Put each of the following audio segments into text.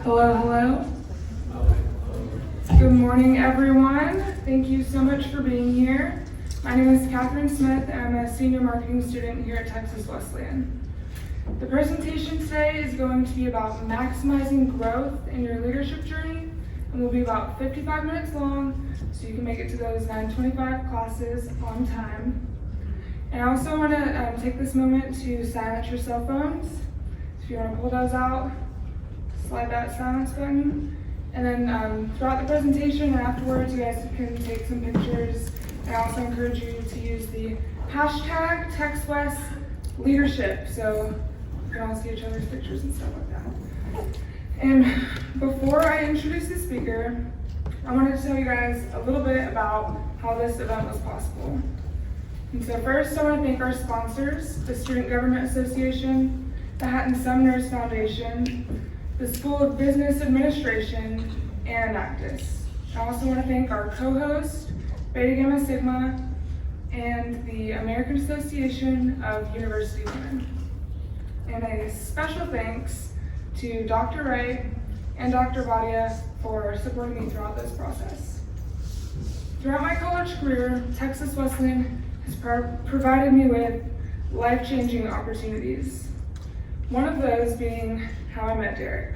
Hello, hello. Good morning, everyone. Thank you so much for being here. My name is Catherine Smith, and I'm a senior marketing student here at Texas Wesleyan. The presentation today is going to be about maximizing growth in your leadership journey, and will be about 55 minutes long, so you can make it to those 9:25 classes on time. And I also want to take this moment to silence your cell phones. So if you want to pull those out, slide that silence button. And then throughout the presentation and afterwards, you guys can take some pictures. And I also encourage you to use the hashtag TexWesLeadership, so you can all see each other's pictures and stuff like that. And before I introduce the speaker, I wanted to tell you guys a little bit about how this event was possible. And so first, I want to thank our sponsors, the Student Government Association, the Hatton Sumners Foundation, the School of Business Administration, and Actis. I also want to thank our co-host, Beta Gamma Sigma, and the American Association of University Women. And a special thanks to Dr. Wright and Dr. Badia for supporting me throughout this process. Throughout my college career, Texas Wesleyan has provided me with life-changing opportunities. One of those being how I met Derek.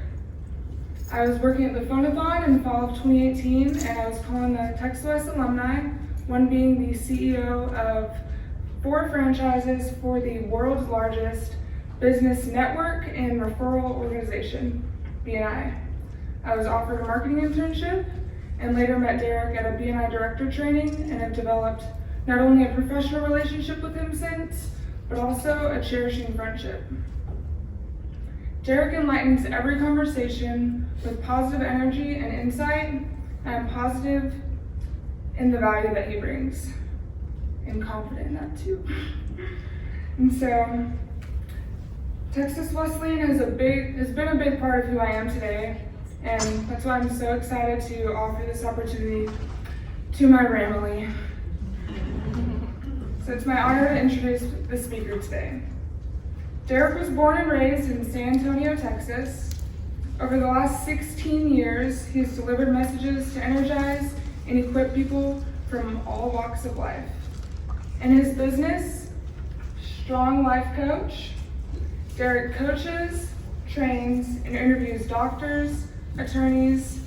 I was working at the Phonathon in fall of 2018, and I was calling the Texas West alumni, one being the CEO of 4 franchises for the world's largest business network and referral organization, BNI. I was offered a marketing internship and later met Derek at a BNI director training and have developed not only a professional relationship with him since, but also a cherishing friendship. Derek enlightens every conversation with positive energy and insight, and I'm positive in the value that he brings, and confident in that too. And so, Texas Wesleyan has been a big part of who I am today, and that's why I'm so excited to offer this opportunity to my family. So it's my honor to introduce the speaker today. Derek was born and raised in San Antonio, Texas. Over the last 16 years, he has delivered messages to energize and equip people from all walks of life. In his business, Strong Life Coach, Derek coaches, trains, and interviews doctors, attorneys,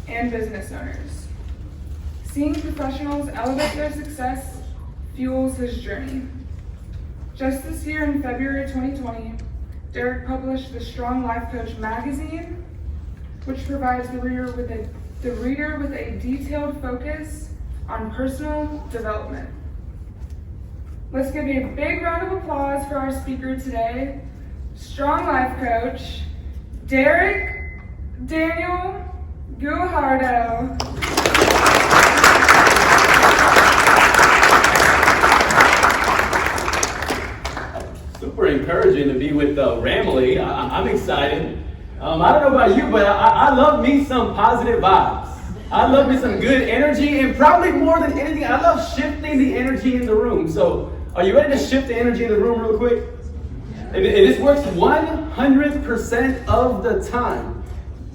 and business owners. Seeing professionals elevate their success fuels his journey. Just this year in February 2020, Derek published the Strong Life Coach magazine, which provides the reader with a detailed focus on personal development. Let's give a big round of applause for our speaker today, Strong Life Coach, Daniel Guajardo. Super encouraging to be with Ramley. I'm excited. I don't know about you, but I love me some positive vibes. I love me some good energy, and probably more than anything, I love shifting the energy in the room. So, are you ready to shift the energy in the room real quick? And this works 100% of the time.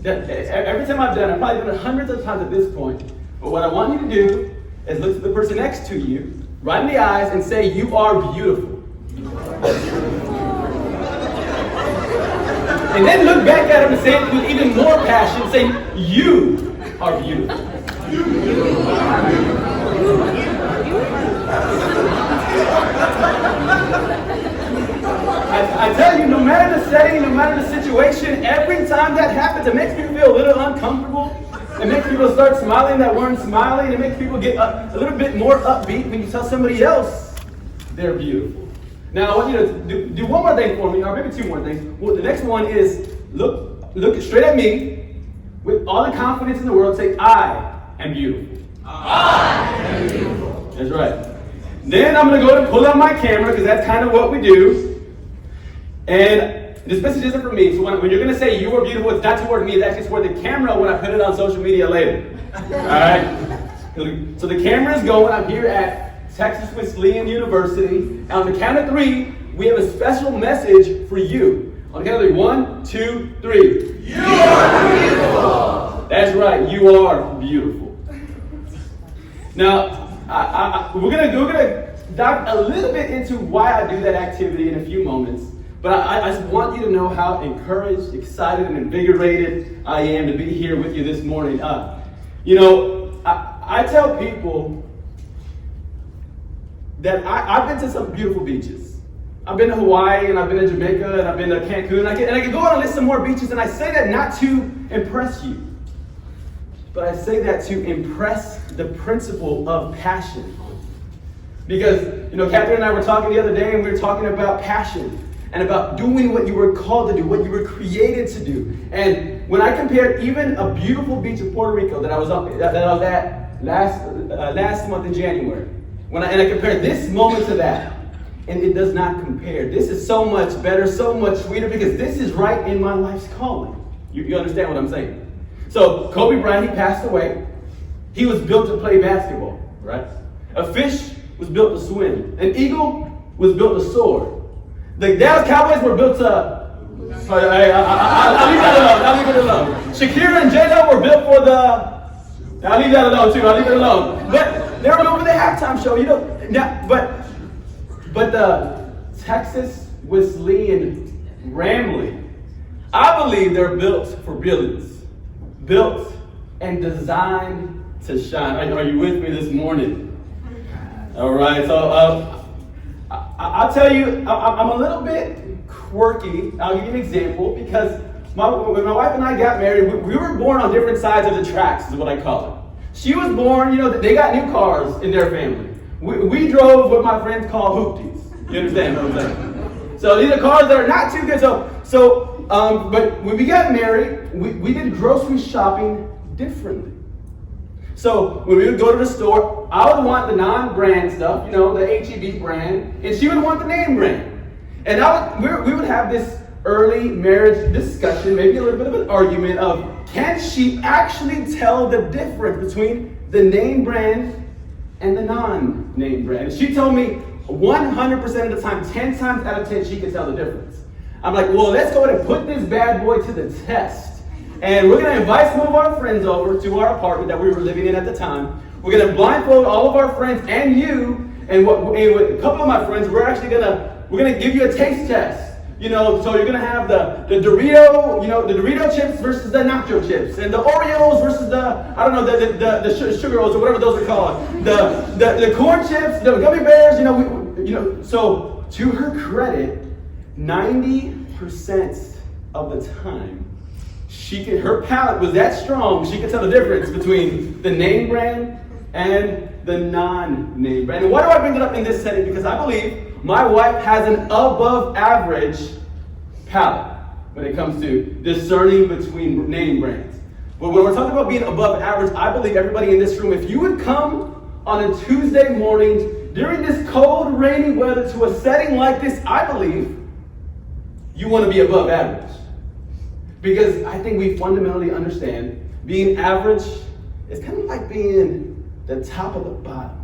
Every time I've done it, I've probably done it hundreds of times at this point. But what I want you to do is look at the person next to you, right in the eyes, and say, "You are beautiful." And then look back at him and say it with even more passion. Say, "You are beautiful." I tell you, no matter the setting, no matter the situation, every time that happens, it makes people feel a little uncomfortable. It makes people start smiling that weren't smiling. It makes people get a little bit more upbeat when you tell somebody else they're beautiful. Now, I want you to do one more thing for me, or maybe 2 more things. Well, the next one is look straight at me with all the confidence in the world. Say, "I am beautiful." I am beautiful. That's right. Then I'm going to go and pull out my camera, because that's kind of what we do. And this message isn't for me. So when you're going to say "you are beautiful," it's not toward me. It's actually toward the camera when I put it on social media later. All right? So the camera is going. I'm here at Texas Wesleyan University. And on the count of 3, we have a special message for you. On the count of three. 1, 2, 3. You are beautiful. That's right. You are beautiful. Now, we're gonna dive a little bit into why I do that activity in a few moments. But I just want you to know how encouraged, excited, and invigorated I am to be here with you this morning. I tell people that I've been to some beautiful beaches. I've been to Hawaii, and I've been to Jamaica, and I've been to Cancun, and I can go on and list some more beaches, and I say that not to impress you, but I say that to impress the principle of passion. Because, Catherine and I were talking the other day, and we were talking about passion, and about doing what you were called to do, what you were created to do. And when I compared even a beautiful beach of Puerto Rico that I was at last month in January, and I compared this moment to that, and it does not compare. This is so much better, so much sweeter, because this is right in my life's calling. You understand what I'm saying? So Kobe Bryant, he passed away. He was built to play basketball, right? A fish was built to swim. An eagle was built to soar. The Dallas Cowboys were built to... I'll leave it alone. Shakira and J-Lo were built for the... I'll leave that alone too. I'll leave it alone. But they were over the halftime show, But the Texas Wesleyan Rambling, I believe they're built for brilliance. Built and designed to shine. Are you with me this morning? All right, so... I'll tell you, I'm a little bit quirky. I'll give you an example, because when my wife and I got married, we were born on different sides of the tracks, is what I call it. She was born, they got new cars in their family. We drove what my friends call hoopties. You understand what I'm saying? So these are cars that are not too good. But when we got married, we did grocery shopping differently. So when we would go to the store, I would want the non-brand stuff, the H-E-B brand, and she would want the name brand. And we would have this early marriage discussion, maybe a little bit of an argument of, can she actually tell the difference between the name brand and the non-name brand? And she told me 100% of the time, 10 times out of 10, she could tell the difference. I'm like, well, let's go ahead and put this bad boy to the test. And we're going to invite some of our friends over to our apartment that we were living in at the time. We're going to blindfold all of our friends and you, and with a couple of my friends, we're going to give you a taste test. So you're going to have the Dorito chips versus the nacho chips, and the Oreos versus the sugar rolls, or whatever those are called. The corn chips, the gummy bears, So to her credit, 90% of the time, her palate was that strong, she could tell the difference between the name brand and the non-name brand. And why do I bring it up in this setting? Because I believe my wife has an above average palate when it comes to discerning between name brands. But when we're talking about being above average, I believe everybody in this room, if you would come on a Tuesday morning during this cold, rainy weather to a setting like this, I believe you want to be above average. Because I think we fundamentally understand being average is kind of like being the top of the bottom.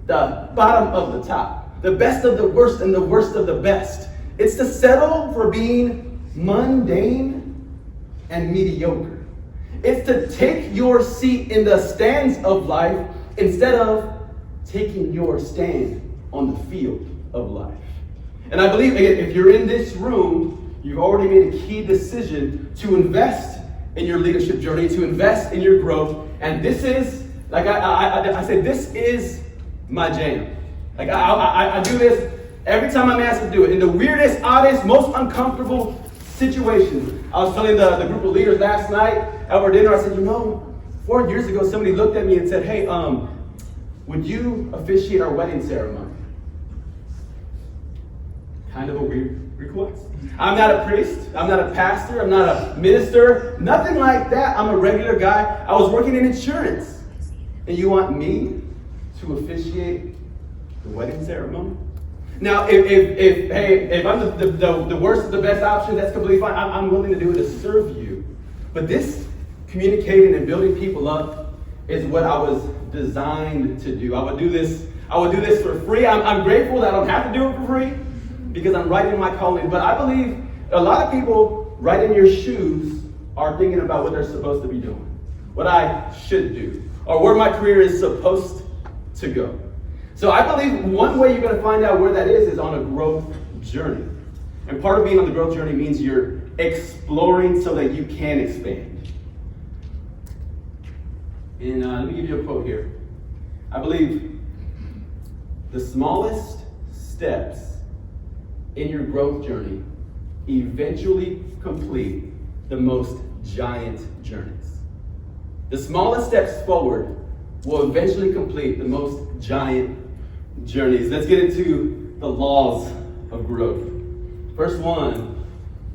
The bottom of the top. The best of the worst and the worst of the best. It's to settle for being mundane and mediocre. It's to take your seat in the stands of life instead of taking your stand on the field of life. And I believe, again, if you're in this room, you've already made a key decision to invest in your leadership journey, to invest in your growth. And this is, like I said, this is my jam. Like I do this every time I'm asked to do it. In the weirdest, oddest, most uncomfortable situations. I was telling the group of leaders last night over dinner, I said, 4 years ago, somebody looked at me and said, hey, would you officiate our wedding ceremony? Kind of a weird request. I'm not a priest. I'm not a pastor. I'm not a minister. Nothing like that. I'm a regular guy. I was working in insurance. And you want me to officiate the wedding ceremony? Now, if I'm the worst of the best option, that's completely fine. I'm willing to do it to serve you. But this communicating and building people up is what I was designed to do. I would do this for free. I'm grateful that I don't have to do it for free, because I'm right in my calling. But I believe A lot of people right in your shoes are thinking about what they're supposed to be doing, what I should do, or where my career is supposed to go. So I believe one way you're going to find out where that is on a growth journey. And part of being on the growth journey means you're exploring so that you can expand. And let me give you a quote here. I believe the smallest steps in your growth journey eventually complete the most giant journeys. The smallest steps forward will eventually complete the most giant journeys. Let's get into the laws of growth. First one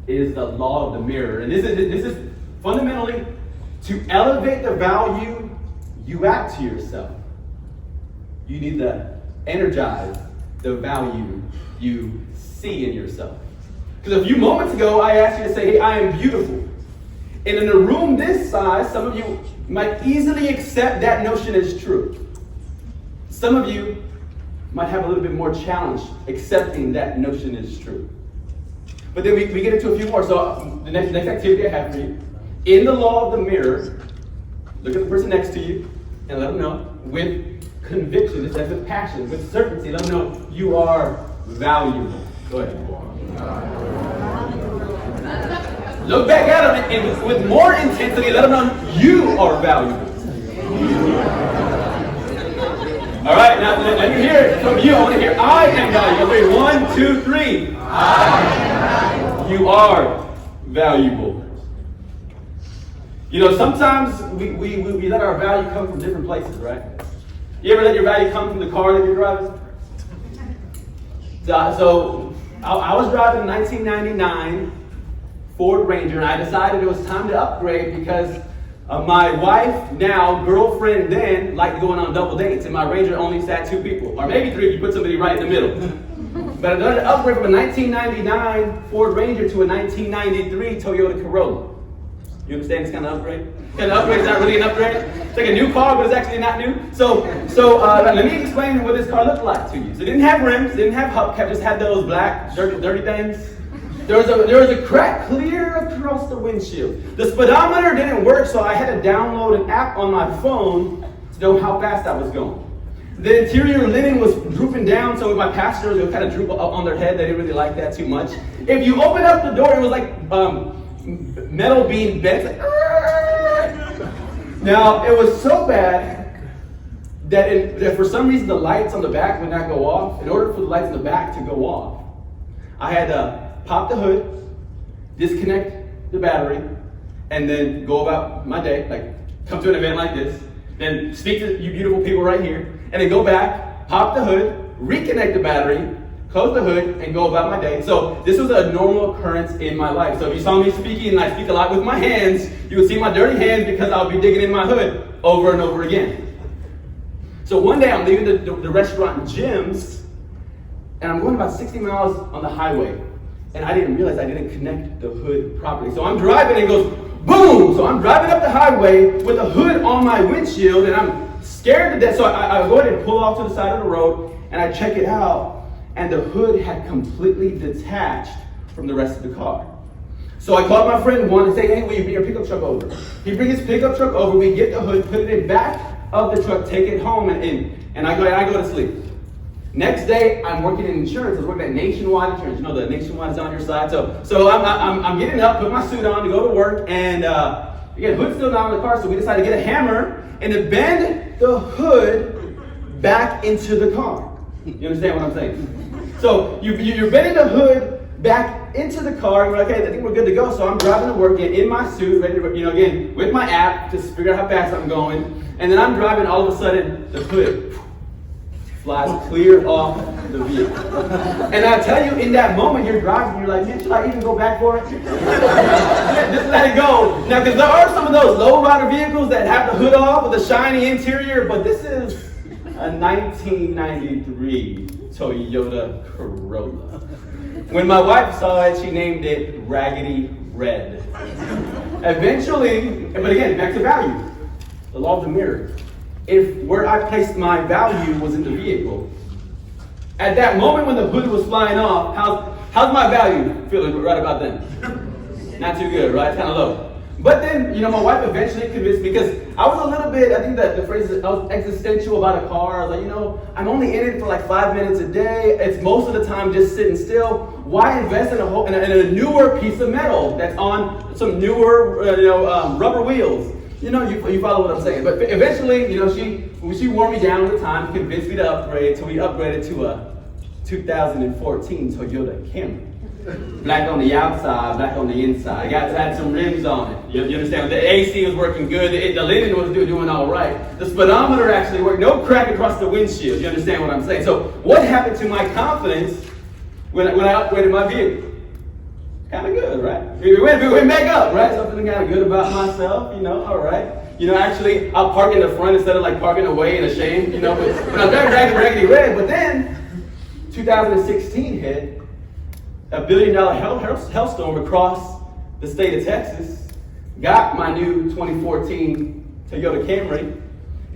is the law of the mirror. And this is fundamentally to elevate the value you add to yourself. You need to energize the value you see in yourself. Because a few moments ago, I asked you to say, hey, I am beautiful. And in a room this size, some of you might easily accept that notion as true. Some of you might have a little bit more challenge accepting that notion as true. But then we get into a few more. So the next activity I have for you, in the law of the mirror, look at the person next to you and let them know with conviction, it's with passion, with certainty, let them know you are valuable. Go ahead. Look back at them and with more intensity, let them know you are valuable. All right, now let me hear it from you. I want to hear I am valuable. Okay, 1, 2, 3. I am valuable. You are valuable. You know, sometimes we let our value come from different places, right? You ever let your value come from the car that you're driving? So I was driving a 1999 Ford Ranger, and I decided it was time to upgrade because my wife, now girlfriend then, liked going on double dates, and my Ranger only sat 2 people, or maybe 3 if you put somebody right in the middle. But I decided to upgrade from a 1999 Ford Ranger to a 1993 Toyota Corolla. You understand this kind of upgrade? Kind of upgrade is not really an upgrade. It's like a new car, but it's actually not new. So let me explain what this car looked like to you. So it didn't have rims, didn't have hubcap, just had those black, dirty things. There was a crack clear across the windshield. The speedometer didn't work, so I had to download an app on my phone to know how fast I was going. The interior linen was drooping down, so with my passengers, they would kind of droop up on their head. They didn't really like that too much. If you open up the door, it was like metal being bent. Like, now, it was so bad that for some reason the lights on the back would not go off. In order for the lights on the back to go off, I had to pop the hood, disconnect the battery, and then go about my day, like come to an event like this, then speak to you beautiful people right here, and then go back, pop the hood, reconnect the battery, close the hood, and go about my day. So this was a normal occurrence in my life. So if you saw me speaking, and I speak a lot with my hands, you would see my dirty hands because I'll be digging in my hood over and over again. So one day I'm leaving the restaurant Jim's, and I'm going about 60 miles on the highway, and I didn't realize I didn't connect the hood properly. So I'm driving and it goes boom! So I'm driving up the highway with the hood on my windshield, and I'm scared to death. So I go ahead and pull off to the side of the road, and I check it out, and the hood had completely detached from the rest of the car. So I called my friend one and say, hey, will you bring your pickup truck over? He brings his pickup truck over, we get the hood, put it in back of the truck, take it home, and I go to sleep. Next day, I'm working in insurance. I was working at Nationwide Insurance. You know, the Nationwide is on your side. So I'm getting up, put my suit on to go to work, and again, hood's still not on the car, so we decided to get a hammer and to bend the hood back into the car. You understand what I'm saying? So you're bending the hood back into the car, and we're like, okay, I think we're good to go. So I'm driving to work in my suit, ready to, again, with my app, just figure out how fast I'm going. And then I'm driving, all of a sudden, the hood flies clear off the vehicle. And I tell you, in that moment, you're driving, you're like, man, should I even go back for it? Just let it go. Now, because there are some of those low-rider vehicles that have the hood off with a shiny interior, but this is a 1993 Toyota Corolla. When my wife saw it, she named it Raggedy Red. Eventually, but again, back to value. The law of the mirror. If where I placed my value was in the vehicle, at that moment when the hood was flying off, How's my value feeling right about then? Not too good, right? Kind of low. But then, my wife eventually convinced me, because I was a little bit, I think that the phrase is, I was existential about a car. I was like, I'm only in it for like 5 minutes a day. It's most of the time just sitting still. Why invest in a newer piece of metal that's on some newer, rubber wheels? You follow what I'm saying. But eventually, she wore me down with time, convinced me to upgrade, so we upgraded to a 2014 Toyota Camry. Black on the outside, black on the inside. Had some rims on it. You understand? The AC was working good. The linen was doing all right. The speedometer actually worked. No crack across the windshield. You understand what I'm saying? So what happened to my confidence when I upgraded my vehicle? Kind of good, right? We went back up, right? Something kind of good about myself, all right. Actually, I'll park in the front instead of like parking away in a shame, but when I was driving raggedy red. But then 2016 hit. A $1 billion hailstorm across the state of Texas, got my new 2014 Toyota Camry,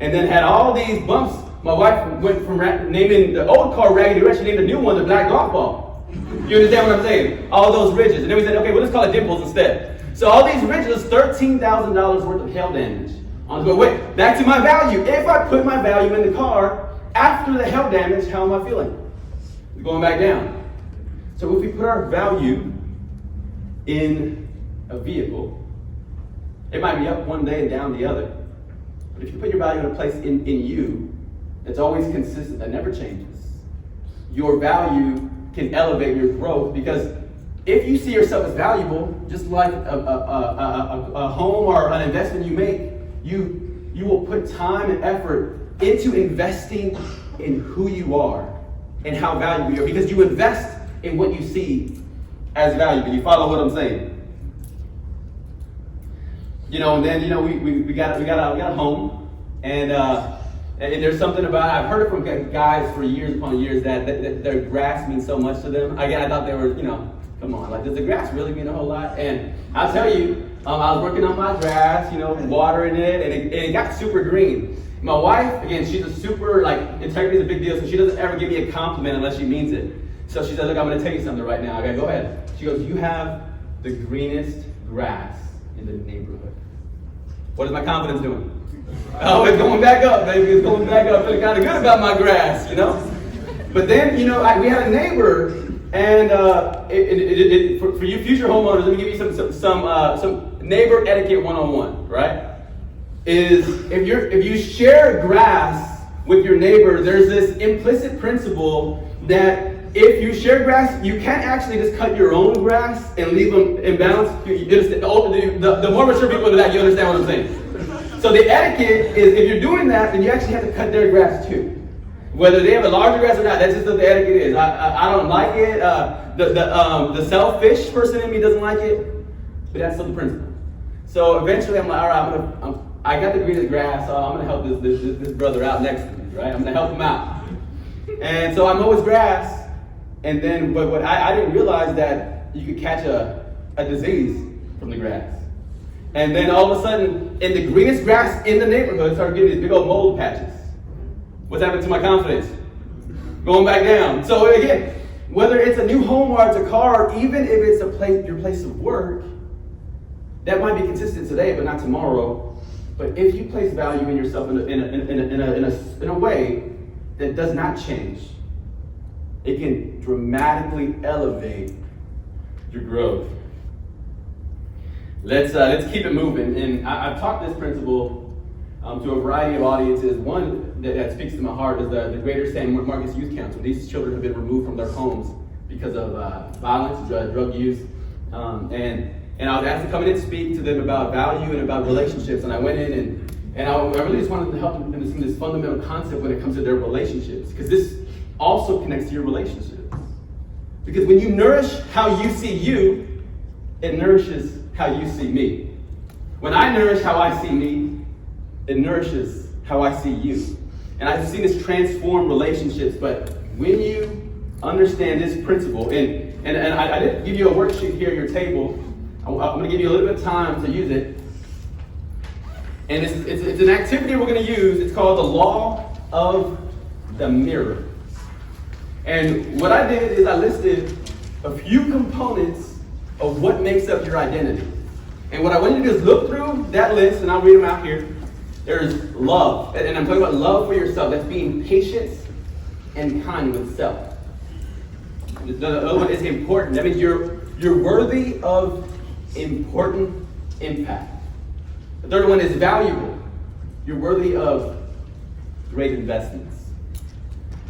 and then had all these bumps. My wife went from naming the old car Raggedy Red, she named the new one the Black Golf Ball. You understand what I'm saying? All those ridges. And then we said, okay, well, let's call it dimples instead. So all these ridges, $13,000 worth of hail damage. But wait, back to my value. If I put my value in the car after the hail damage, how am I feeling? Going back down. So if we put our value in a vehicle, it might be up one day and down the other. But if you put your value in a place in you that's always consistent, that never changes, your value can elevate your growth. Because if you see yourself as valuable, just like a home or an investment you make, you will put time and effort into investing in who you are and how valuable you are, because you invest in what you see as valuable. You follow what I'm saying? And then we got a home, and there's something about, I've heard it from guys for years upon years that their grass means so much to them. I thought they were, come on, like, does the grass really mean a whole lot? And I'll tell you, I was working on my grass, watering it, and it got super green. My wife, again, she's a super, integrity is a big deal, so she doesn't ever give me a compliment unless she means it. So she said, look, I'm going to tell you something right now. I go ahead. She goes, you have the greenest grass in the neighborhood. What is my confidence doing? Oh, it's going back up, baby. It's going back up. Feeling kind of good about my grass, But then, we had a neighbor, and for you future homeowners, let me give you some neighbor etiquette 101, right? Is if you share grass with your neighbor, there's this implicit principle that if you share grass, you can't actually just cut your own grass and leave them imbalanced. The more mature people do that, you understand what I'm saying. So the etiquette is, if you're doing that, then you actually have to cut their grass too. Whether they have a larger grass or not, that's just what the etiquette is. I don't like it. The selfish person in me doesn't like it, but that's still the principle. So eventually I'm like, all right, I got the greenest grass, so I'm going to help this brother out next to me, right? I'm going to help him out. And so I mow his grass. And then, but what I didn't realize that you could catch a disease from the grass. And then all of a sudden, in the greenest grass in the neighborhood, started getting these big old mold patches. What's happened to my confidence? Going back down. So again, whether it's a new home or it's a car, even if it's your place of work, that might be consistent today, but not tomorrow. But if you place value in yourself in a way that does not change, it can dramatically elevate your growth. Let's keep it moving. And I've taught this principle to a variety of audiences. One that speaks to my heart is the Greater San Marcos Youth Council. These children have been removed from their homes because of violence, drug use. And I was asked to come in and speak to them about value and about relationships. And I went in and I really just wanted to help them understand this fundamental concept when it comes to their relationships. Because this also connects to your relationships. Because when you nourish how you see you, it nourishes how you see me. When I nourish how I see me, it nourishes how I see you. And I've seen this transform relationships, but when you understand this principle, and I didn't give you a worksheet here at your table, I'm going to give you a little bit of time to use it. And it's an activity we're going to use. It's called the law of the mirror. And what I did is I listed a few components of what makes up your identity. And what I want you to do is look through that list, and I'll read them out here. There's love, and I'm talking about love for yourself. That's being patient and kind with self. The other one is important. That means you're worthy of important impact. The third one is valuable. You're worthy of great investments.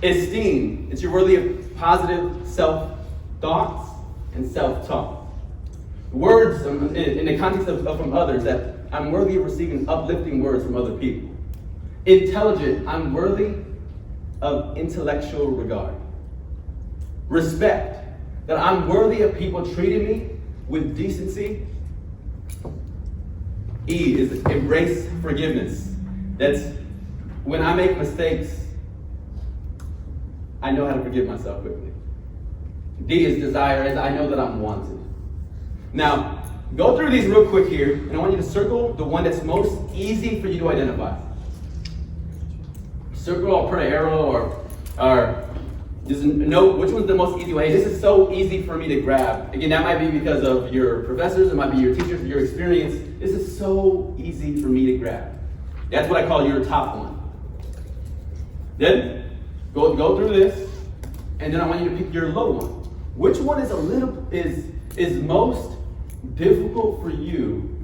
Esteem. It's you're worthy of positive self-thoughts and self-talk. Words in the context of from others, that I'm worthy of receiving uplifting words from other people. Intelligent. I'm worthy of intellectual regard. Respect. That I'm worthy of people treating me with decency. E is embrace forgiveness. That's when I make mistakes, I know how to forgive myself quickly. D is desire, as I know that I'm wanted. Now, go through these real quick here, and I want you to circle the one that's most easy for you to identify. Circle or put an arrow or just note which one's the most easy way. This is so easy for me to grab. Again, that might be because of your professors, it might be your teachers, your experience. This is so easy for me to grab. That's what I call your top one. Then, go through this, and then I want you to pick your low one. Which one is most difficult for you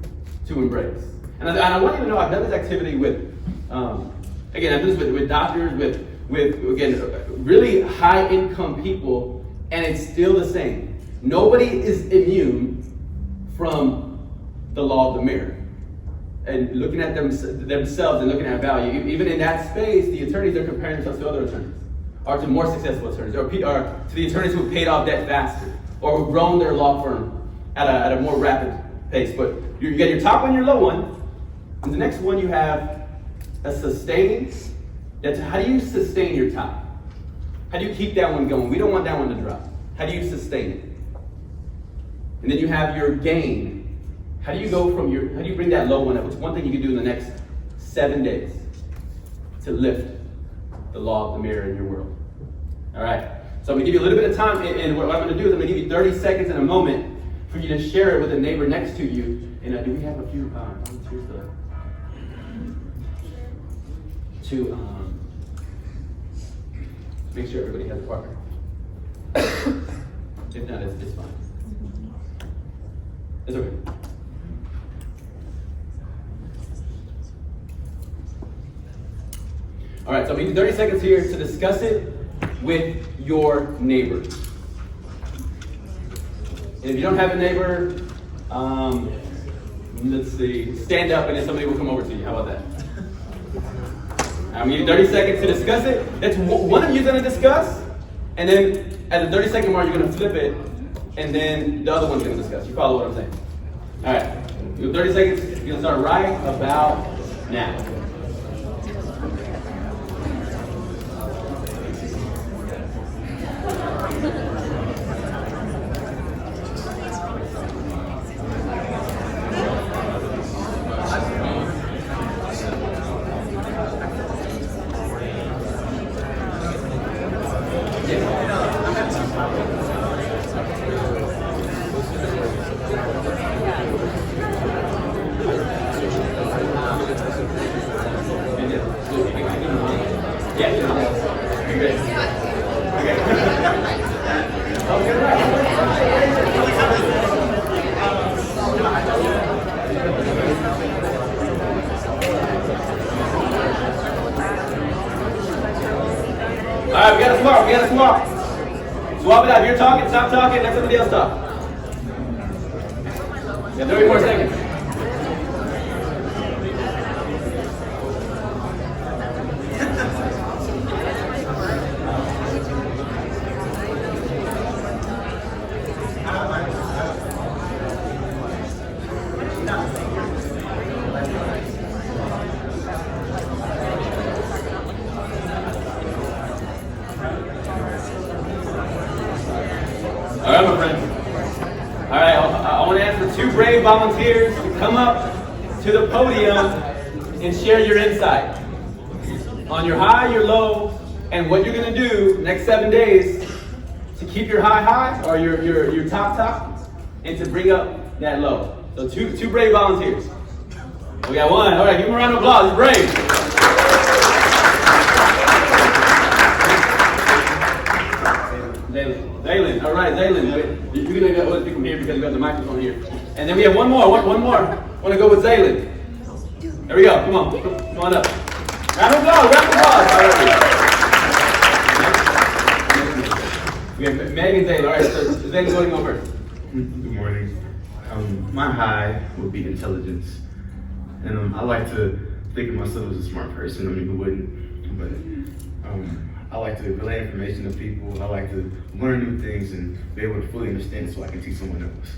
to embrace? And I want you to know I've done this activity with, again, I've done this with doctors, with again, really high income people, and it's still the same. Nobody is immune from the law of the mirror. And looking at themselves and looking at value. Even in that space, the attorneys are comparing themselves to other attorneys, or to more successful attorneys, or to the attorneys who have paid off debt faster, or who've grown their law firm at a more rapid pace. But you got your top one, your low one, and the next one you have a sustain. That's how do you sustain your top? How do you keep that one going? We don't want that one to drop. How do you sustain it? And then you have your gain. How do you bring that low one up? What's one thing you can do in the next 7 days to lift the law of the mirror in your world? All right. So I'm going to give you a little bit of time, and what I'm going to do is I'm going to give you 30 seconds in a moment for you to share it with a neighbor next to you. And do we have a few volunteers to make sure everybody has a partner? If not, it's fine. It's okay. All right, so I'm going to give you 30 seconds here to discuss it with your neighbor. And if you don't have a neighbor, let's see, stand up and then somebody will come over to you. How about that? I'm going to give you 30 seconds to discuss it. That's one of you going to discuss, and then at the 30-second mark, you're going to flip it, and then the other one's going to discuss. You follow what I'm saying? All right, you have 30 seconds. You're going to start right about now. All right, we got to swap. Swap it out. If you're talking, stop talking, let somebody else talk. Yeah, 30 more seconds. All right, my friends. All right, I want to ask for 2 brave volunteers to come up to the podium and share your insight on your high, your low, and what you're going to do next 7 days to keep your high or your top, and to bring up that low. So two brave volunteers. We got one. All right, give him a round of applause. He's brave. Zaylen. All right, Zaylen. You're going to go from here because we got the microphone here. And then we have one more. One more. I want to go with Zaylen. There we go. Come on up. Round of applause. All right. We have Meg and Zaylen. All right, so Zaylen's going to go first. Good morning. My high would be intelligence. And I like to think of myself as a smart person. I mean, who wouldn't? But I like to relay information to people. I like to learn new things and be able to fully understand it so I can teach someone else.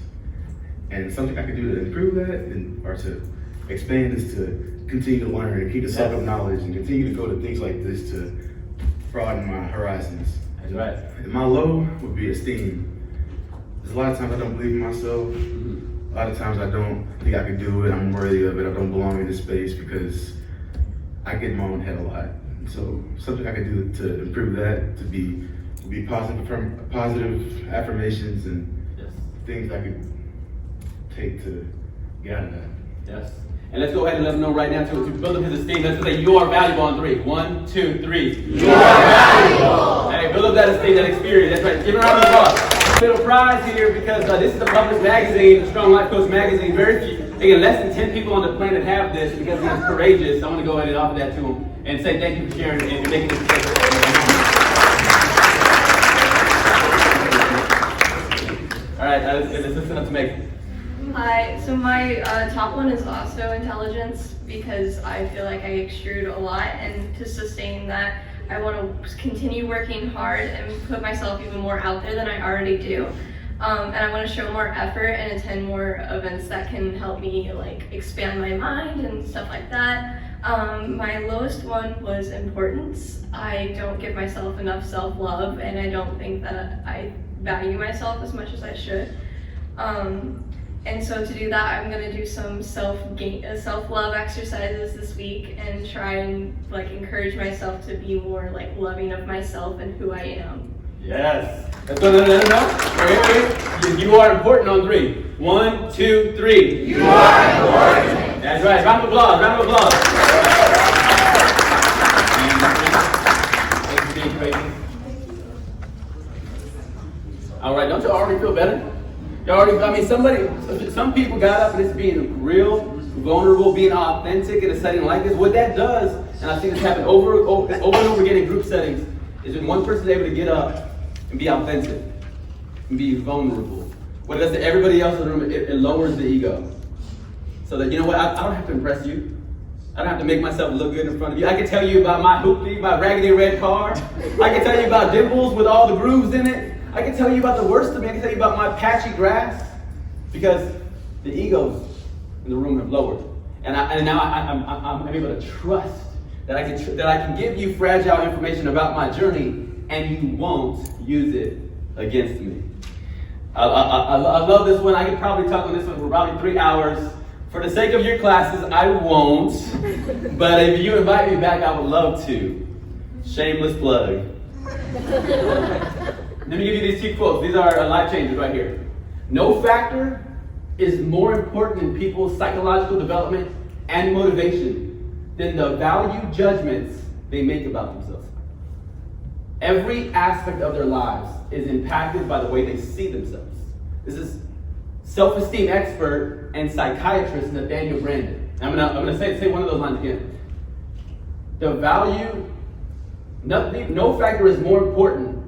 And something I can do to improve that or to expand is to continue to learn and keep the cycle of knowledge and continue to go to things like this to broaden my horizons. That's right. And my low would be esteem. There's a lot of times I don't believe in myself. A lot of times I don't think I can do it, I'm worthy of it, I don't belong in this space because I get in my own head a lot. So something I can do to improve that, to be positive affirmations and things I could take to get out of that. Yes. And let's go ahead and let them know right now to build up his esteem. Let's say you are valuable on 3. 1, 2, 3. You are valuable. Hey, build up that esteem, that experience. That's right. Give it a round of applause. Little prize here because this is the public magazine, Strong Life Coach magazine. Very few, again, less than 10 people on the planet have this because he was courageous. So I want to go ahead and offer that to him and say thank you for sharing and making this. All right, let's listen up to Megan. Hi, so my top one is also intelligence because I feel like I extrude a lot, and to sustain that, I want to continue working hard and put myself even more out there than I already do. And I want to show more effort and attend more events that can help me like expand my mind and stuff like that. My lowest one was importance. I don't give myself enough self-love, and I don't think that I value myself as much as I should. And so to do that, I'm gonna do some self-love exercises this week and try and like encourage myself to be more like loving of myself and who I am. Yes. Let's go let them know. Wait. You are important on 3. 1, 2, 3. You are important. That's right. Round of applause. Round of applause. Thanks for being crazy. All right. Don't you already feel better? Some people got up and it's being real, vulnerable, being authentic in a setting like this. What that does, and I've seen this happen over and over again in group settings, is when one person is able to get up and be authentic and be vulnerable. What it does to everybody else in the room, it lowers the ego. So that, you know what, I don't have to impress you. I don't have to make myself look good in front of you. I can tell you about my hoopty, my raggedy red car. I can tell you about dimples with all the grooves in it. I can tell you about the worst of me. I can tell you about my patchy grass because the egos in the room have lowered, and now I'm able to trust that I can give you fragile information about my journey, and you won't use it against me. I love this one. I could probably talk on this one for probably 3 hours. For the sake of your classes, I won't. But if you invite me back, I would love to. Shameless plug. Let me give you these 2 quotes. These are life changers right here. No factor is more important in people's psychological development and motivation than the value judgments they make about themselves. Every aspect of their lives is impacted by the way they see themselves. This is self-esteem expert and psychiatrist Daniel Guajardo. I'm gonna say one of those lines again. No factor is more important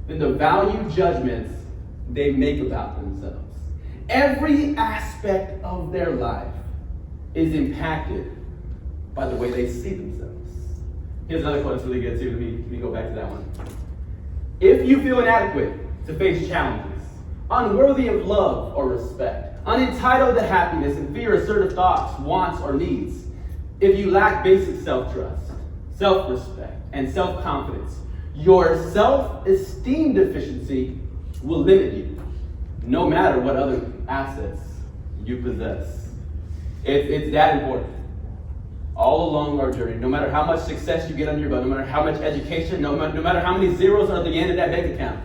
than the value judgments they make about themselves. Every aspect of their life is impacted by the way they see themselves. Here's another quote that's really good too. Let me go back to that one. If you feel inadequate to face challenges, unworthy of love or respect, unentitled to happiness and fear assertive thoughts, wants, or needs, if you lack basic self-trust, self-respect, and self-confidence, your self-esteem deficiency will limit you, no matter what other assets you possess. It's that important. All along our journey, no matter how much success you get under your belt, no matter how much education, no matter how many zeros are at the end of that bank account,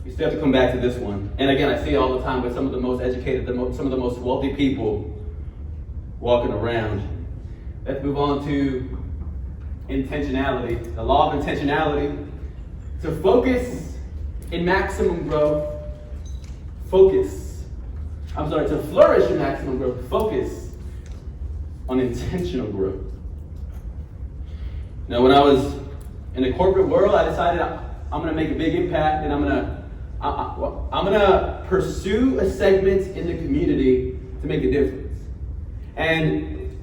you still have to come back to this one. And again, I see it all the time with some of the most educated, some of the most wealthy people walking around. Let's move on to intentionality. The law of intentionality. To focus in maximum growth, to flourish in maximum growth, focus on intentional growth. Now, when I was in the corporate world, I decided I'm going to make a big impact, and I'm going to pursue a segment in the community to make a difference. And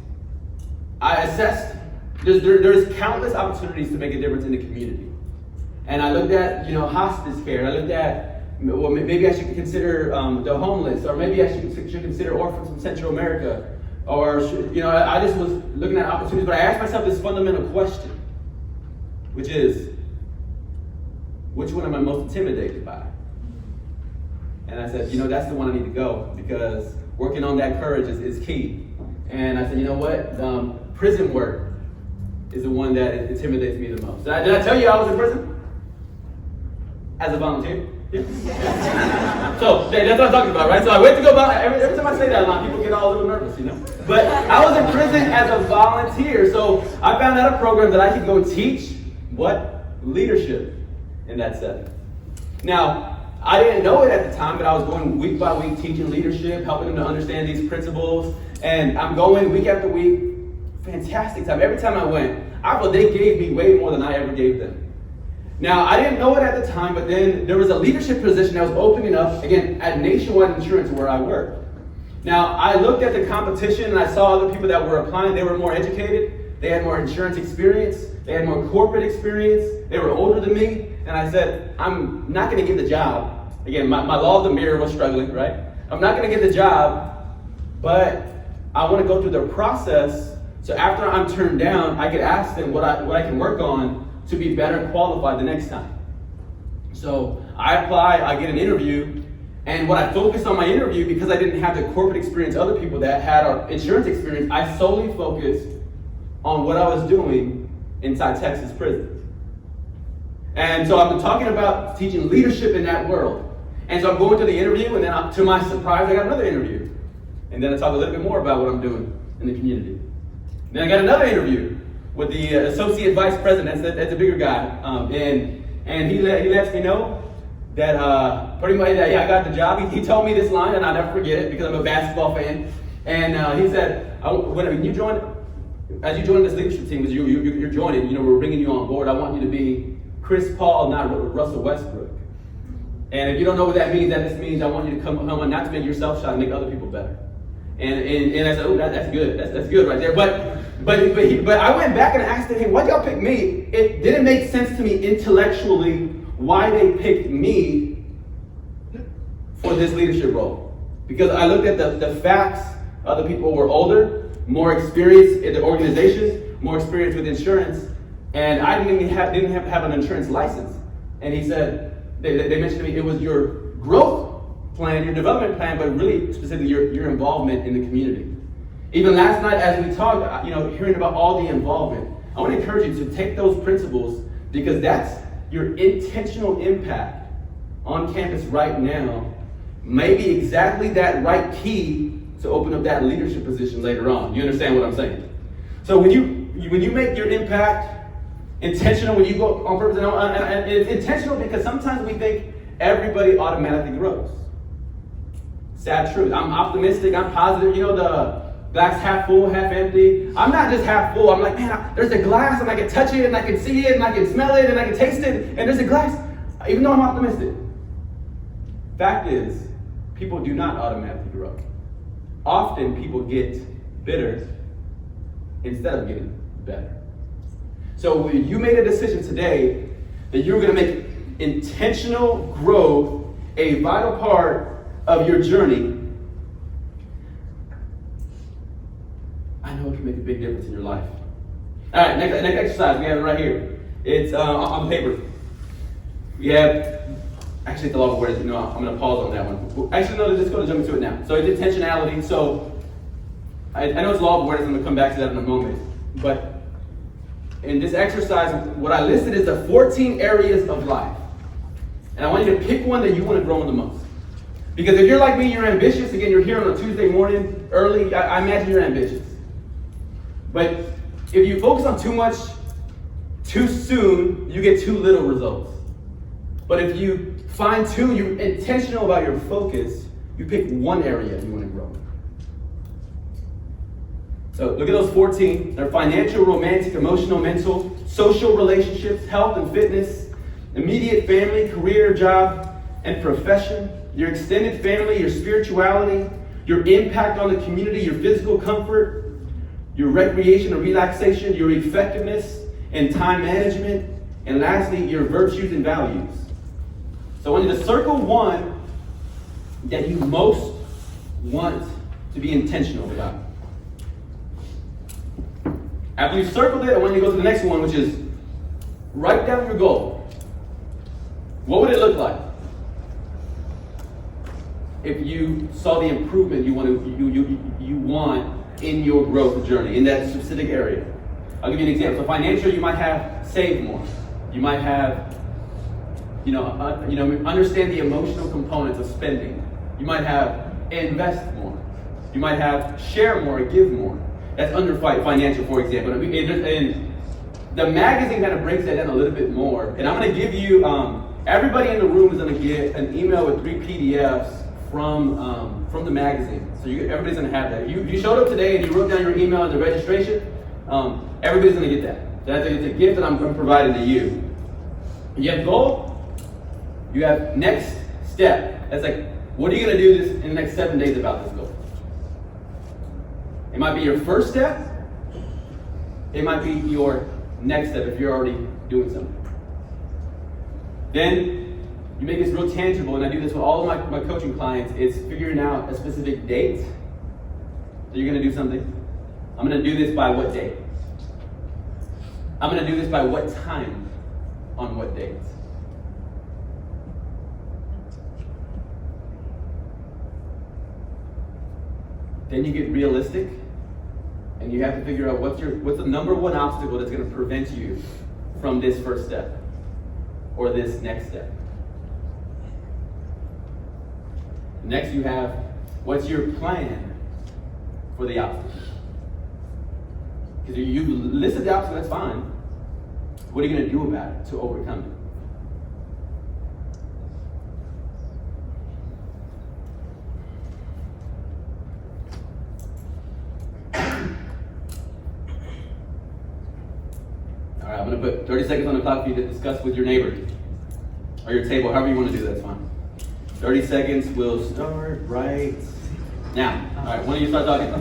I assessed there's countless opportunities to make a difference in the community. And I looked at hospice care. I looked at maybe I should consider the homeless, or maybe I should consider orphans from Central America, or I just was looking at opportunities. But I asked myself this fundamental question, which is, which one am I most intimidated by? And I said, that's the one I need to go, because working on that courage is key. And I said, you know what? Prison work is the one that intimidates me the most. Did I tell you I was in prison? As a volunteer? Yeah. So that's what I'm talking about, right? So I went to go every time I say that line, people get all a little nervous, But I was in prison as a volunteer, so I found out a program that I could go teach leadership in that setting. Now, I didn't know it at the time, but I was going week by week teaching leadership, helping them to understand these principles, and I'm going week after week. Fantastic time. Every time I went, they gave me way more than I ever gave them. Now, I didn't know it at the time, but then there was a leadership position that was opening up, again, at Nationwide Insurance where I work. Now, I looked at the competition and I saw other people that were applying. They were more educated. They had more insurance experience. They had more corporate experience. They were older than me. And I said, I'm not going to get the job. Again, my law of the mirror was struggling, right? I'm not going to get the job, but I want to go through the process. So after I'm turned down, I could ask them what I can work on to be better qualified the next time. So I apply, I get an interview, and what I focused on my interview, because I didn't have the corporate experience other people that had insurance experience, I solely focused on what I was doing inside Texas prisons. And so I'm talking about teaching leadership in that world. And so I'm going to the interview, and then to my surprise, I got another interview. And then I talk a little bit more about what I'm doing in the community. Then I got another interview with the associate vice president. That's a bigger guy, and he lets me know that pretty much that I got the job. He told me this line, and I'll never forget it because I'm a basketball fan. And he said, when you join this leadership team, as you're joining, we're bringing you on board. I want you to be Chris Paul, not Russell Westbrook. And if you don't know what that means means I want you to come on, not to make yourself shine, make other people better. And I said, oh, that's good. That's good right there. But I went back and asked him, hey, why'd y'all pick me? It didn't make sense to me intellectually why they picked me for this leadership role. Because I looked at the facts. Other people were older, more experienced in the organization, more experience with insurance, and I didn't have an insurance license. And he said, they mentioned to me, it was your growth plan, your development plan, but really specifically your involvement in the community. Even last night as we talked, hearing about all the involvement, I want to encourage you to take those principles, because that's your intentional impact on campus right now, may be exactly that right key to open up that leadership position later on. You understand what I'm saying? So when you make your impact intentional, when you go on purpose, and it's intentional because sometimes we think everybody automatically grows. Sad truth. I'm optimistic, I'm positive. The glass half full, half empty. I'm not just half full. I'm like, man, there's a glass and I can touch it and I can see it and I can smell it and I can taste it, and there's a glass, even though I'm optimistic. Fact is, people do not automatically grow. Often people get bitter instead of getting better. So you made a decision today that you're going to make intentional growth a vital part of your journey. I know it can make a big difference in your life. All right, next exercise, we have it right here. It's on paper. We have, actually it's a lot of words, I'm going to pause on that one. Actually, no, let's go jump into it now. So it's intentionality. So I know it's a lot of words, I'm going to come back to that in a moment. But in this exercise, what I listed is the 14 areas of life. And I want you to pick one that you want to grow in the most. Because if you're like me, you're ambitious. Again, you're here on a Tuesday morning early. I imagine you're ambitious. But if you focus on too much too soon, you get too little results. But if you fine tune, you're intentional about your focus, you pick one area you want to grow. So look at those 14. They're financial, romantic, emotional, mental, social relationships, health and fitness, immediate family, career, job, and profession, your extended family, your spirituality, your impact on the community, your physical comfort, your recreation or relaxation, your effectiveness and time management, and lastly, your virtues and values. So I want you to circle one that you most want to be intentional about. After you've circled it, I want you to go to the next one, which is write down your goal. What would it look like if you saw the improvement you want in your growth journey, in that specific area? I'll give you an example. So financial, you might have save more. You might have, understand the emotional components of spending. You might have invest more. You might have share more, give more. That's under financial, for example. And the magazine kind of breaks that down a little bit more. And I'm going to give you, everybody in the room is going to get an email with 3 PDFs from the magazine. So everybody's going to have that. You showed up today and you wrote down your email and the registration. Everybody's going to get that. That's a gift that I'm providing to you. You have goal. You have next step. That's like, what are you going to do in the next 7 days about this goal? It might be your first step. It might be your next step if you're already doing something. Then you make this real tangible, and I do this with all of my coaching clients, is figuring out a specific date that you're going to do something. I'm going to do this by what date? I'm going to do this by what time on what date? Then you get realistic, and you have to figure out what's the number one obstacle that's going to prevent you from this first step or this next step. Next, you have what's your plan for the obstacle? Because you listed the obstacle, that's fine. What are you going to do about it to overcome it? I'm going to put 30 seconds on the clock for you to discuss with your neighbor or your table, however you want to do that, that's fine. 30 seconds will start right now. All right, when do you start talking?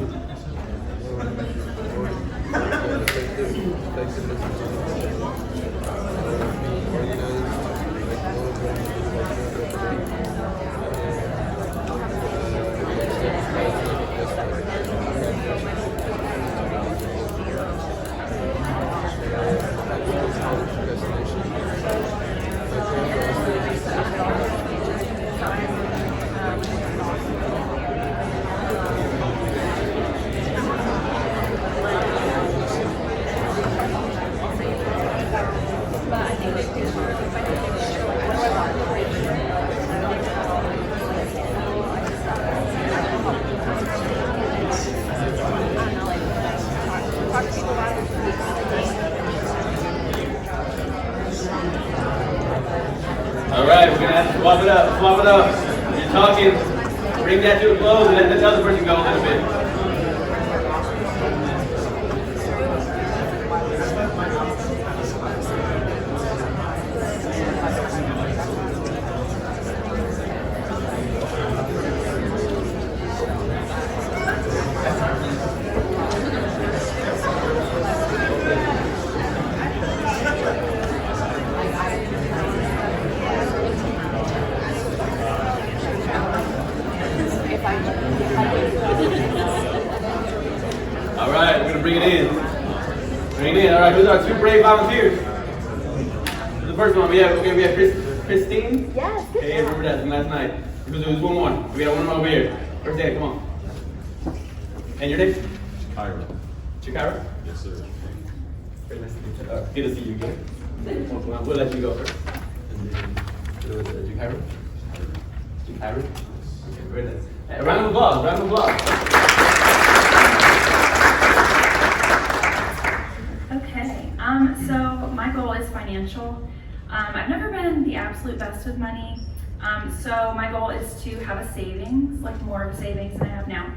All right, we're going to have to swap it up, swap it up. You're talking, bring that to a close and let the other person go a little bit. All right, we're going to bring it in. Bring it in. All right, those are 2 brave volunteers. The first one, we have Christine. Yes, good Okay, job. remember that from last night. There's one more. We got one more over here. Where's that? Come on. And your name? Kyra. Chikara? Yes, sir. Very nice to meet you. Good to see you again. We'll let you go first. And then Guajardo? Guajardo? Okay, very nice. Hey, a round of applause, round of applause. Okay, so my goal is financial. I've never been the absolute best with money. So my goal is to have a savings, like more of a savings than I have now.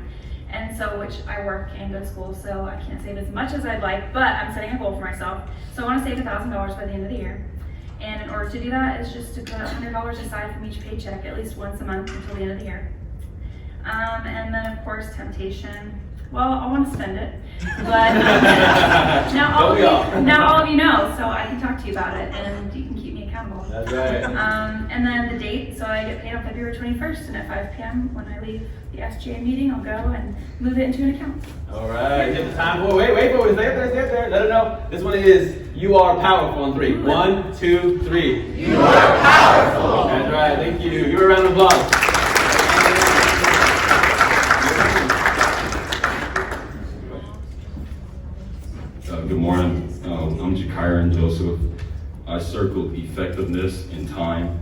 And so, which I work and go to school, so I can't save as much as I'd like, but I'm setting a goal for myself. So I want to save $1,000 by the end of the year. And in order to do that is just to put $100 aside from each paycheck at least once a month until the end of the year. And then of course, temptation. Well, I want to spend it, but now all of you know, so I can talk to you about it, and you can keep me accountable. That's right. And then the date, so I get paid on February 21st, and at 5 p.m. when I leave the SGA meeting, I'll go and move it into an account. All right, hit the time for wait for it. Stay up there. Let her know. This one is you are powerful on 3. 1, 2, 3. You are powerful. That's right. Thank you. Give her a round of applause. Good morning. I'm Jakira Joseph. I circled effectiveness and time.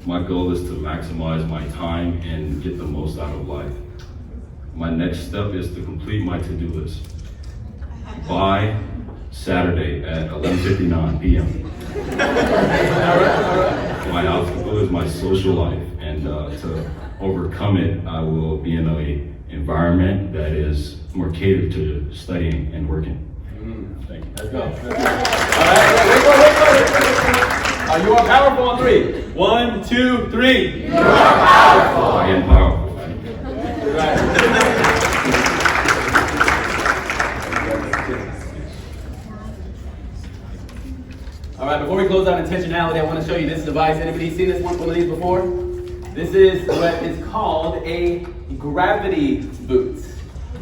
My goal is to maximize my time and get the most out of life. My next step is to complete my to-do list by Saturday at 11:59 p.m. My obstacle is my social life, and to overcome it, I will be in an environment that is more catered to studying and working. Thank you. Let's go. All right, wait. You are powerful on 3. 1, 2, 3. You are powerful. I am powerful. Right. All right, before we close out intentionality, I want to show you this device. Anybody seen this one of these before? This is what is called a gravity boot.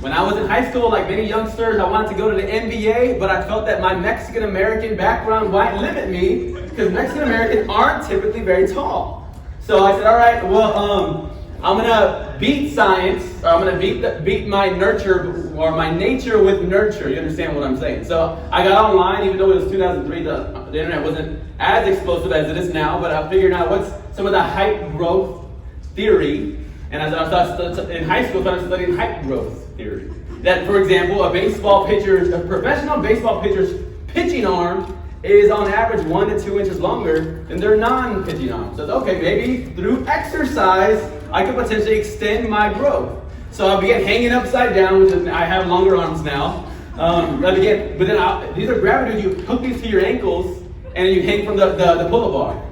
When I was in high school, like many youngsters, I wanted to go to the NBA, but I felt that my Mexican-American background might limit me because Mexican-Americans aren't typically very tall. So I said, all right, well, I'm gonna beat science, or I'm gonna beat my nurture, or my nature with nurture. You understand what I'm saying? So I got online, even though it was 2003, the internet wasn't as explosive as it is now, but I figured out what's some of the height growth theory. And as I was in high school, I started studying height growth theory. That, for example, a professional baseball pitcher's pitching arm is on average 1 to 2 inches longer than their non-pitching arm. So, okay, maybe through exercise, I could potentially extend my growth. So I began hanging upside down, which is, I have longer arms now. These are gravity. You hook these to your ankles, and you hang from the pull-up bar.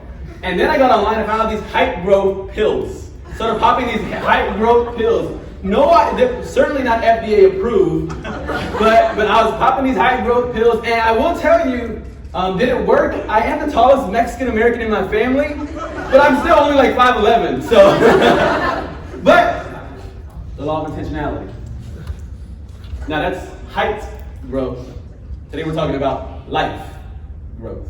And then I got online and found out these height growth pills. Started popping these height growth pills. They're certainly not FDA approved, but I was popping these height growth pills, and I will tell you, did it work? I am the tallest Mexican American in my family, but I'm still only like 5'11", so. But the law of intentionality. Now that's height growth. Today we're talking about life growth.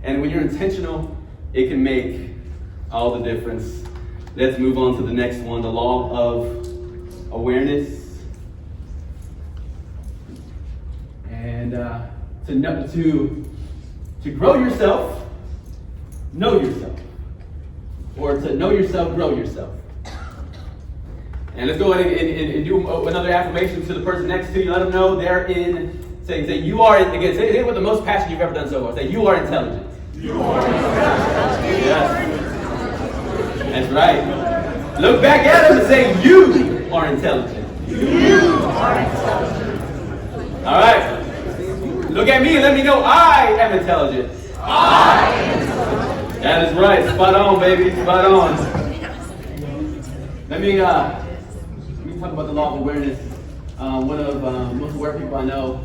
And when you're intentional, it can make all the difference. Let's move on to the next one, the law of awareness. And to grow yourself, know yourself. Or to know yourself, grow yourself. And let's go ahead and do another affirmation to the person next to you. Let them know they're say you are, again, say it with the most passion you've ever done so far. Say, you are intelligent. You are intelligent. Yes. That's right. Look back at them and say, you are intelligent. You are intelligent. All right. Look at me and let me know I am intelligent. I am intelligent. That is right. Spot on, baby. Spot on. Let me talk about the law of awareness. One of the most aware people I know,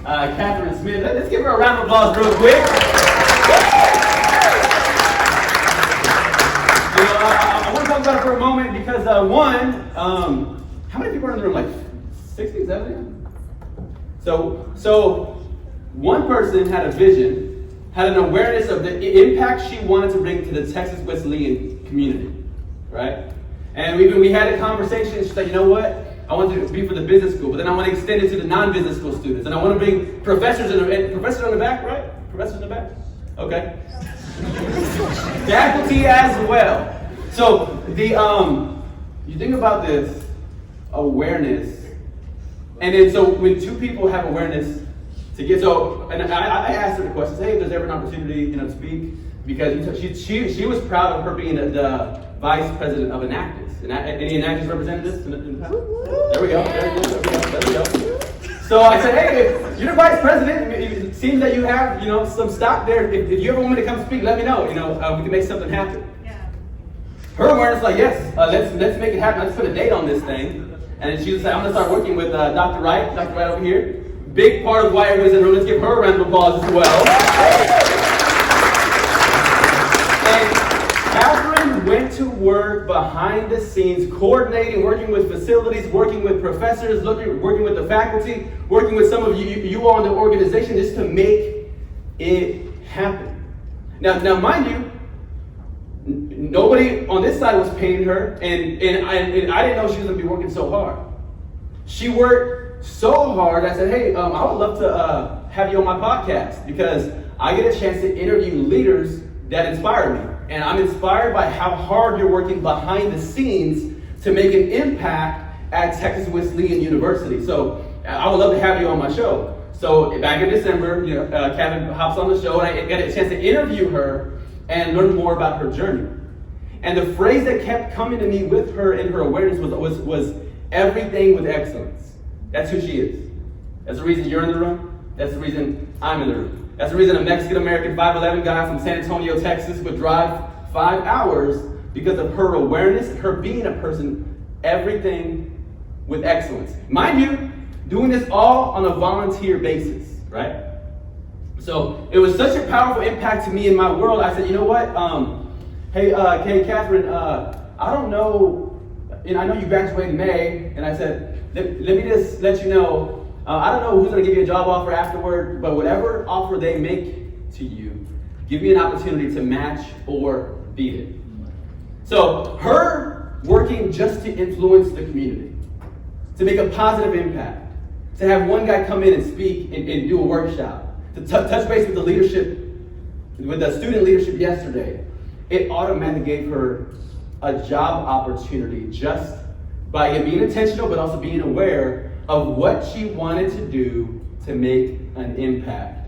Catherine Smith. Let's give her a round of applause real quick. I want to talk about it for a moment because how many people are in the room? Like 60, 70? So one person had a vision, had an awareness of the impact she wanted to bring to the Texas Wesleyan community, right? And we had a conversation. She's like, you know what? I want to be for the business school, but then I want to extend it to the non-business school students, and I want to bring professors in the professors on the back, right? Professors in the back. Okay. Faculty as well. So you think about this awareness, and then so when two people have awareness to get and I asked her the question, hey, if there's ever an opportunity, to speak, because she was proud of her being the vice president of Enactus. Any Enactus representatives? There we go. There we go. So I said, hey, if you're the vice president, it seems that you have, some stock there. If you ever want me to come speak, let me know. We can make something happen. Yeah. Her awareness, like, yes, let's make it happen. Let's put a date on this thing. And then she was like, I'm gonna start working with Dr. Wright over here. Big part of why everybody's in the room. Let's give her a round of applause as well. And Catherine went to work behind the scenes, coordinating, working with facilities, working with professors, working with the faculty, working with some of you all in the organization just to make it happen. Now, mind you, nobody on this side was paying her, and I didn't know she was going to be working so hard. She worked so hard, I said, hey, I would love to have you on my podcast because I get a chance to interview leaders that inspire me. And I'm inspired by how hard you're working behind the scenes to make an impact at Texas Wesleyan University. So I would love to have you on my show. So back in December, Kevin hops on the show, and I got a chance to interview her and learn more about her journey. And the phrase that kept coming to me with her and her awareness was everything with excellence. That's who she is. That's the reason you're in the room. That's the reason I'm in the room. That's the reason a Mexican-American 5'11" guy from San Antonio, Texas would drive 5 hours because of her awareness, her being a person, everything with excellence. Mind you, doing this all on a volunteer basis, right? So it was such a powerful impact to me in my world. I said, you know what? Hey, Catherine, I don't know, I know you graduated in May, and I said, let me just let you know, I don't know who's going to give you a job offer afterward, but whatever offer they make to you, give me an opportunity to match or beat it. So her working just to influence the community, to make a positive impact, to have one guy come in and speak and do a workshop, to touch base with the leadership, with the student leadership yesterday, it automatically gave her a job opportunity just by being intentional, but also being aware of what she wanted to do to make an impact.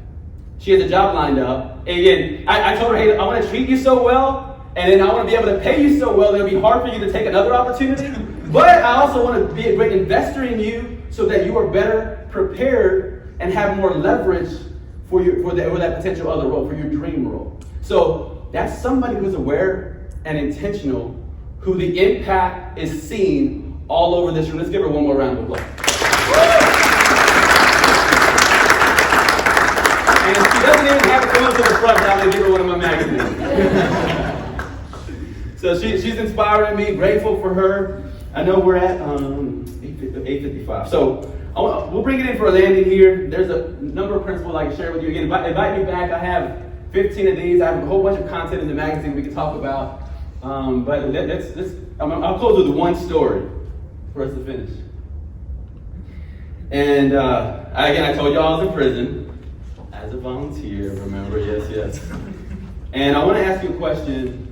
She has a job lined up. And again, I told her, hey, I want to treat you so well, and then I want to be able to pay you so well that it'll be hard for you to take another opportunity. But I also want to be a great investor in you so that you are better prepared and have more leverage for that potential other role, for your dream role. So that's somebody who's aware and intentional, who the impact is seen all over this room. Let's give her one more round of applause. And she doesn't even have to come to the front, but I'm going to give her one of my magazines. So she's inspiring me, grateful for her. I know we're at 8:55. So we'll bring it in for a landing here. There's a number of principles I can share with you. Again, invite me back. I have 15 of these. I have a whole bunch of content in the magazine we can talk about. But I'll close with one story for us to finish. And again, I told you I was in prison as a volunteer, remember? Yes. And I want to ask you a question.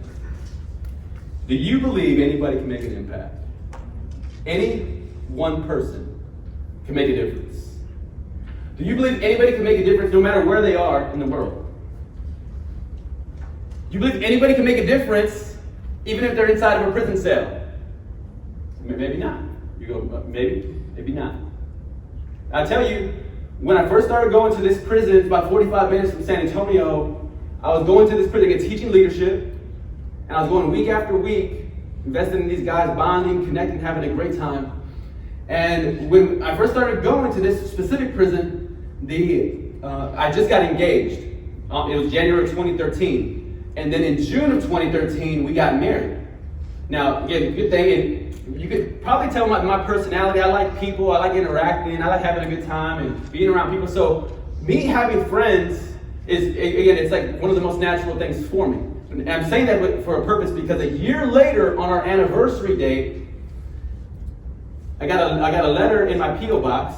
Do you believe anybody can make an impact? Any one person can make a difference. Do you believe anybody can make a difference no matter where they are in the world? Do you believe anybody can make a difference even if they're inside of a prison cell? Maybe not. You go, maybe not. I tell you, when I first started going to this prison, it's about 45 minutes from San Antonio, I was going to this prison again, teaching leadership, and I was going week after week, investing in these guys, bonding, connecting, having a great time. And when I first started going to this specific prison, I just got engaged. It was January of 2013. And then in June of 2013, we got married. Now, again, good thing, you could probably tell my personality. I like people, I like interacting, I like having a good time and being around people. So me having friends is, again, it's like one of the most natural things for me. And I'm saying that for a purpose because a year later on our anniversary date, I got a letter in my P.O. box,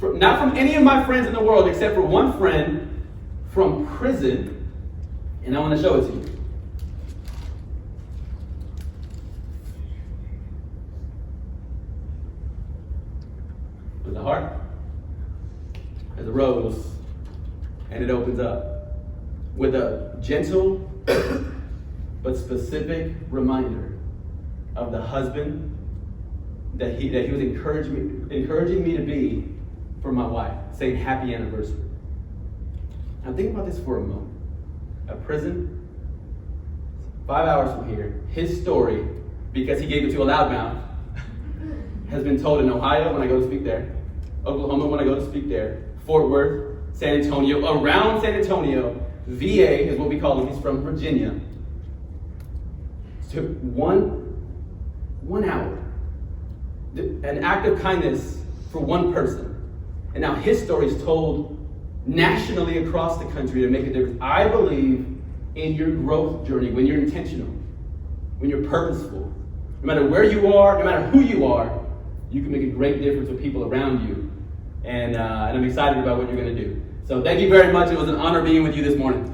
not from any of my friends in the world except for one friend from prison, And I want to show it to you. There's a heart, there's a rose, and it opens up with a gentle but specific reminder of the husband that he was encouraging me to be for my wife, saying happy anniversary. Now think about this for a moment. A prison, 5 hours from here, his story, because he gave it to a loudmouth, has been told in Ohio when I go to speak there, Oklahoma when I go to speak there, Fort Worth, San Antonio, around San Antonio, VA is what we call him, he's from Virginia. So 1 hour, an act of kindness for one person. And now his story is told nationally across the country to make a difference. I believe in your growth journey, when you're intentional, when you're purposeful, no matter where you are, no matter who you are, you can make a great difference with people around you. And I'm excited about what you're going to do. So thank you very much. It was an honor being with you this morning.